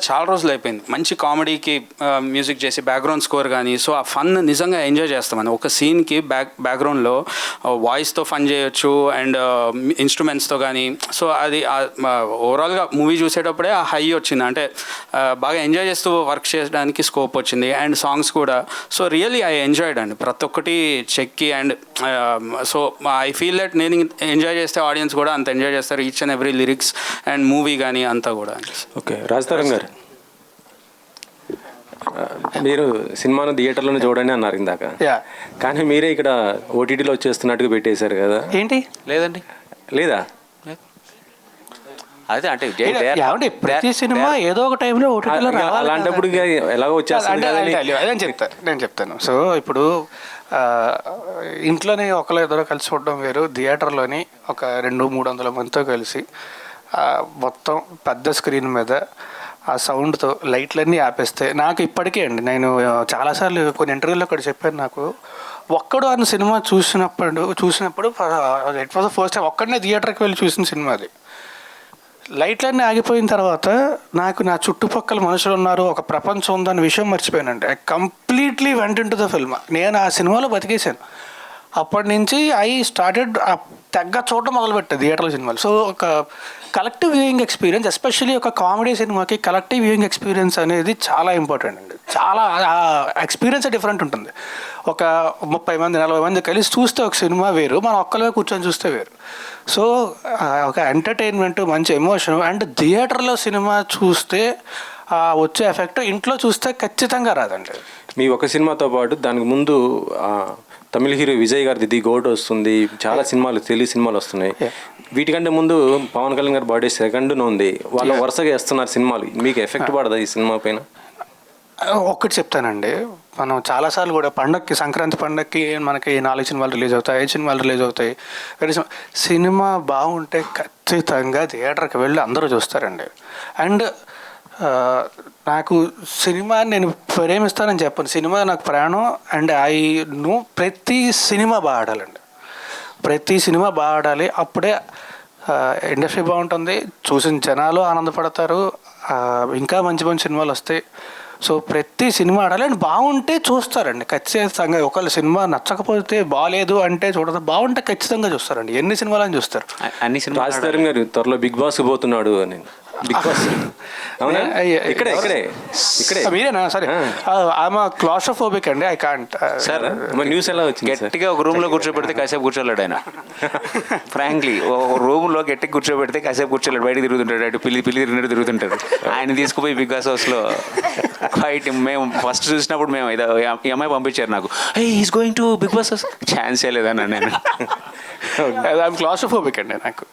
చాలా రోజులు అయిపోయింది. మంచి కామెడీకి మ్యూజిక్ చేసి బ్యాక్గ్రౌండ్ స్కోర్ కానీ, సో ఆ ఫన్ నిజంగా ఎంజాయ్ చేస్తామని. ఒక సీన్కి బ్యాక్గ్రౌండ్లో వాయిస్తో ఫన్ చేయొచ్చు అండ్ ఇన్స్ట్రుమెంట్స్తో కానీ. సో అది ఓవరాల్గా మూవీ చూసేటప్పుడే ఆ హై వచ్చింది. అంటే బాగా ఎంజాయ్ చేస్తూ వర్క్ చేయడానికి స్కోప్ వచ్చింది. అండ్ సాంగ్స్ కూడా సో రియల్లీ ఐ ఎంజాయ్డ్ అండి ప్రతి ఒక్కటి చెక్కి. And so I feel that నేను ఎంజాయ్ చేస్తే ఆడియన్స్ కూడా అంత ఎంజాయ్ చేస్తారు, each and every lyrics and movie కానీ అంతా కూడా. ఓకే, రాజతరం గారు, మీరు సినిమాను థియేటర్లోనే చూడండి అన్నారు ఇందాక, కానీ మీరే ఇక్కడ ఓటీటీలో వచ్చేస్తున్నట్టుగా పెట్టేశారు కదా, ఏంటి? లేదండి, లేదా? అదే అంటే ప్రతి సినిమా ఏదో ఒక టైంలో ఓటీటీలో రావాలి. అలాంటప్పుడు ఎలాగో వచ్చేస్తుంది. నేను చెప్తాను. సో ఇప్పుడు ఇంట్లోనే ఒకళ్ళు ఇద్దరు కలిసి చూడడం వేరు, థియేటర్లోని ఒక 200-300 మందితో కలిసి మొత్తం పెద్ద స్క్రీన్ మీద ఆ సౌండ్తో లైట్లన్నీ ఆపేస్తే నాకు ఇప్పటికే అండి, నేను చాలాసార్లు కొన్ని ఇంటర్వ్యూలో కూడా చెప్పాను, నాకు ఒక్కడు అన్న సినిమా చూసినప్పుడు it was the first time ఒక్కడనే థియేటర్కి వెళ్ళి చూసిన సినిమా అది. లైట్లన్నీ ఆగిపోయిన తర్వాత నాకు నా చుట్టుపక్కల మనుషులు ఉన్నారు, ఒక ప్రపంచం ఉందన్న విషయం మర్చిపోయానండి. I completely went into the film. నేను ఆ సినిమాలో బతికేశాను. అప్పటి నుంచి ఐ స్టార్టెడ్ తెగ్గ చూడడం మొదలుపెట్టాను థియేటర్ల సినిమాలు. సో ఒక కలెక్టివ్ వ్యూయింగ్ ఎక్స్పీరియన్స్, ఎస్పెషల్లీ ఒక కామెడీ సినిమాకి కలెక్టివ్ వ్యూయింగ్ ఎక్స్పీరియన్స్ అనేది చాలా ఇంపార్టెంట్ అండి. చాలా ఎక్స్పీరియన్స్ డిఫరెంట్ ఉంటుంది. ఒక 30 మంది 40 మంది కలిసి చూస్తే ఒక సినిమా వేరు, మనం ఒక్కలే కూర్చొని చూస్తే వేరు. సో ఒక ఎంటర్టైన్మెంట్, మంచి ఎమోషన్. అండ్ థియేటర్లో సినిమా చూస్తే వచ్చే ఎఫెక్ట్ ఇంట్లో చూస్తే ఖచ్చితంగా రాదండి. మీ ఒక సినిమాతో పాటు దానికి ముందు తమిళ హీరో విజయ్ గారిది ది గోట్ వస్తుంది, చాలా సినిమాలు తెలుగు సినిమాలు వస్తున్నాయి. వీటికంటే ముందు పవన్ కళ్యాణ్ గారి బర్త్డే సెకండ్న ఉంది, వాళ్ళు వరుసగా వేస్తున్నారు సినిమాలు. మీకు ఎఫెక్ట్ పడదా ఈ సినిమా పైన? ఒక్కటి చెప్తానండి, మనం చాలాసార్లు కూడా పండగకి, సంక్రాంతి పండగకి మనకి 4 సినిమాలు రిలీజ్ అవుతాయి, 5 సినిమాలు రిలీజ్ అవుతాయి. సినిమా బాగుంటే ఖచ్చితంగా థియేటర్కి వెళ్ళి అందరూ చూస్తారండి. అండ్ నాకు సినిమా నేను ప్రేమిస్తానని చెప్పను, సినిమా నాకు ప్రాణం. అండ్ ప్రతి సినిమా బాగా ఆడాలండి, ప్రతి సినిమా బాగా ఆడాలి. అప్పుడే ఇండస్ట్రీ బాగుంటుంది, చూసిన జనాలు ఆనందపడతారు, ఇంకా మంచి మంచి సినిమాలు వస్తాయి. సో ప్రతి సినిమా ఆడాలి అండ్ బాగుంటే చూస్తారండి ఖచ్చితంగా. ఒకవేళ సినిమా నచ్చకపోతే, బాగాలేదు అంటే చూడదు, బాగుంటే ఖచ్చితంగా చూస్తారండి. ఎన్ని సినిమాలని చూస్తారు. అన్ని సినిమా రాజతరం గారు త్వరలో బిగ్ బాస్ పోతున్నాడు అని. బిగ్ బాస్ ఇక్కడే మీరేనా? సరే, ఆమె క్లాస్ట్రోఫోబిక్ అండి, ఐ కాంట్. సార్ న్యూస్ ఎలా వచ్చింది? గట్టిగా ఒక రూమ్లో కూర్చోబెడితే కాసేపు కూర్చోలేడు ఆయన. ఫ్రాంక్లీ ఒక రూమ్లో గట్టిగా కూర్చోబెడితే కాసేపు కూర్చోలేడు, బయట తిరుగుతుంటాడు, అటు పిల్లి తిరిగినట్టు తిరుగుతుంటాడు. ఆయన తీసుకుపోయి బిగ్ బాస్ హౌస్లో ఫైట్. మేము ఫస్ట్ చూసినప్పుడు మేము ఈ అమ్మాయి పంపించారు నాకు, is going to Bigg Boss house, ఛాన్సే లేదన్నా నేను. క్లాస్ట్రోఫోబిక్ అండి నాకు.